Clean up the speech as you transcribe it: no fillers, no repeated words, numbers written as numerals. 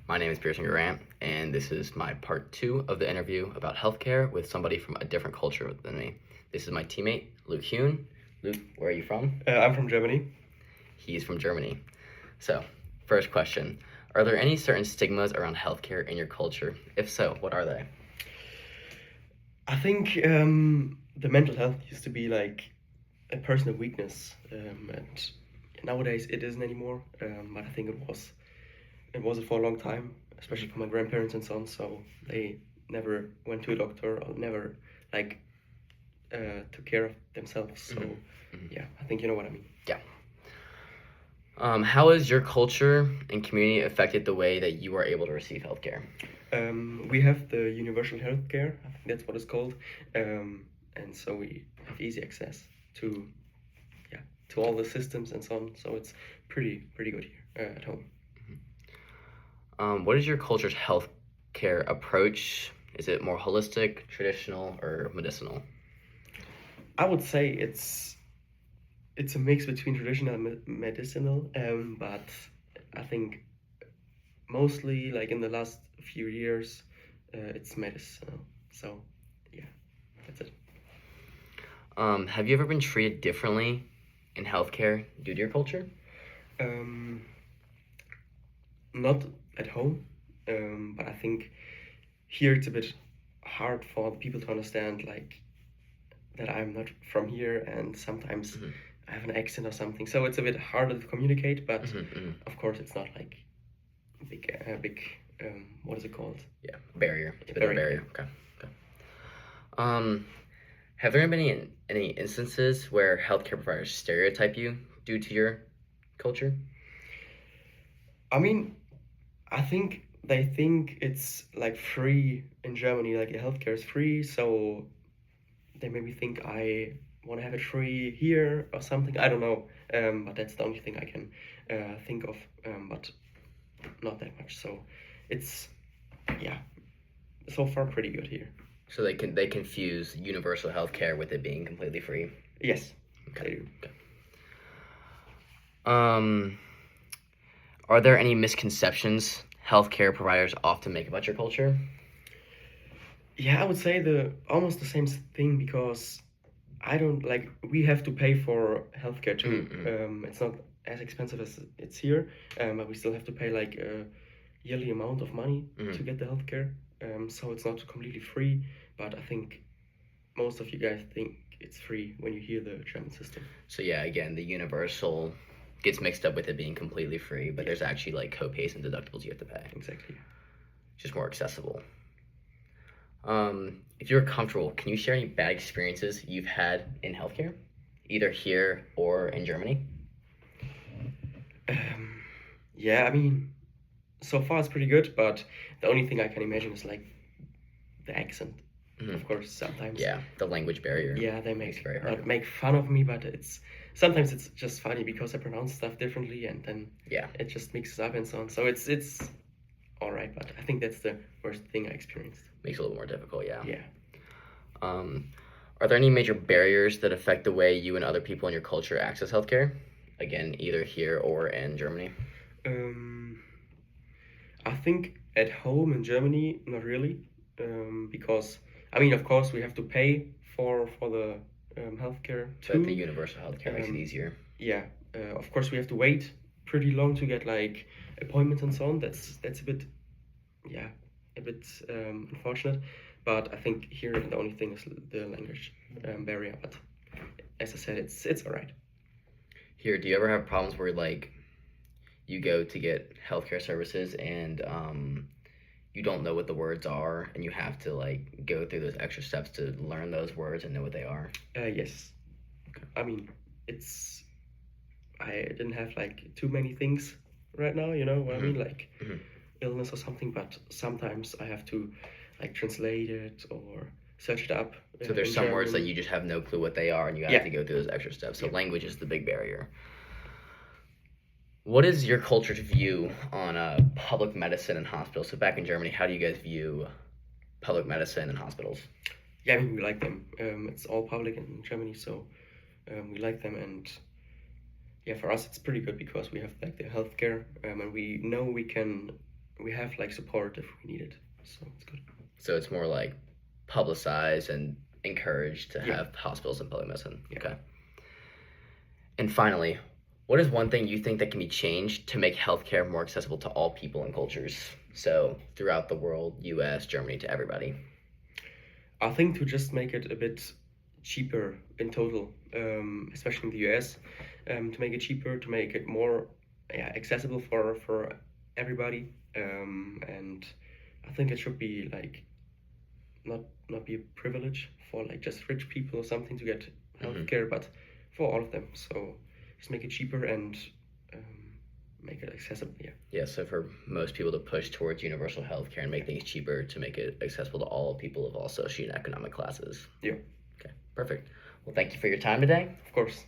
My name is Pearson Grant, and this is my part 2 of the interview about healthcare with somebody from a different culture than me. This is my teammate, Luke Hune. Luke, where are you from? I'm from Germany. He's from Germany. So, first question. Are there any certain stigmas around healthcare in your culture? If so, what are they? I think the mental health used to be like a personal weakness, and nowadays it isn't anymore. But I think it was for a long time, especially for my grandparents and so on. So they never went to a doctor or never like took care of themselves. So yeah, I think you know what I mean. Yeah. How has your culture and community affected the way that you are able to receive healthcare? We have the universal healthcare. I think that's what it's called, and so we have easy access to all the systems and so on. So it's pretty good here at home. What is your culture's healthcare approach? Is it more holistic, traditional, or medicinal? I would say it's a mix between traditional and medicinal, but I think mostly like in the last few years, it's medicinal. So yeah, that's it. Have you ever been treated differently in healthcare due to your culture? Not at home, but I think here it's a bit hard for the people to understand like that I'm not from here, and sometimes I have an accent or something, so it's a bit harder to communicate. But of course, it's not like a big what is it called? Yeah, barrier. It's a bit of a barrier. Okay. Have there been any instances where healthcare providers stereotype you due to your culture? I mean, I think they think it's like free in Germany, like the healthcare is free, so they maybe think I want to have it free here or something. I don't know, but that's the only thing I can think of, but not that much. So it's so far pretty good here. So they confuse universal healthcare with it being completely free. Yes. Okay. They do. Okay. Are there any misconceptions healthcare providers often make about your culture? Yeah, I would say almost the same thing, because I don't like we have to pay for healthcare too. It's not as expensive as it's here, but we still have to pay like a yearly amount of money to get the healthcare. So it's not completely free, but I think most of you guys think it's free when you hear the German system. So yeah, again, the universal gets mixed up with it being completely free, but there's actually like co-pays and deductibles you have to pay. Exactly. Just more accessible. If you're comfortable, can you share any bad experiences you've had in healthcare, either here or in Germany? Yeah, I mean, so far it's pretty good, but the only thing I can imagine is like the accent. Of course, sometimes. Yeah, the language barrier. Yeah, they makes it very hard. not make fun of me, but sometimes it's just funny because I pronounce stuff differently, and then it just mixes up and so on. So it's all right, but I think that's the worst thing I experienced. Makes it a little more difficult, yeah. Yeah. Are there any major barriers that affect the way you and other people in your culture access healthcare? Again, either here or in Germany. I think at home in Germany, not really, because I mean, of course, we have to pay for the healthcare too. But the universal healthcare makes it easier. Yeah, of course, we have to wait pretty long to get like appointments and so on. That's a bit, unfortunate. But I think here the only thing is the language barrier. But as I said, it's all right. Here, do you ever have problems where like you go to get healthcare services and you don't know what the words are, and you have to like go through those extra steps to learn those words and know what they are? Yes. Okay. I mean, I didn't have like too many things right now, you know what I mean, like illness or something, but sometimes I have to like translate it or search it up. So there's some words that you just have no clue what they are, and you have to go through those extra steps. So language is the big barrier. What is your culture's view on public medicine and hospitals? So back in Germany, how do you guys view public medicine and hospitals? Yeah, I mean, we like them. It's all public in Germany, so we like them, and yeah, for us it's pretty good because we have like the healthcare, and we know we have like support if we need it. So it's good. So it's more like publicized and encouraged to Yeah. have hospitals and public medicine. Yeah. Okay. And finally, what is one thing you think that can be changed to make healthcare more accessible to all people and cultures? So throughout the world, US, Germany, to everybody. I think to just make it a bit cheaper in total, especially in the US, to make it cheaper, to make it more accessible for everybody, and I think it should be like not be a privilege for like just rich people or something to get healthcare, but for all of them. So just make it cheaper and make it accessible. Yeah. Yeah, so for most people to push towards universal healthcare and make things cheaper to make it accessible to all people of all socioeconomic classes. Yeah. Okay, perfect. Well, thank you for your time today. Of course.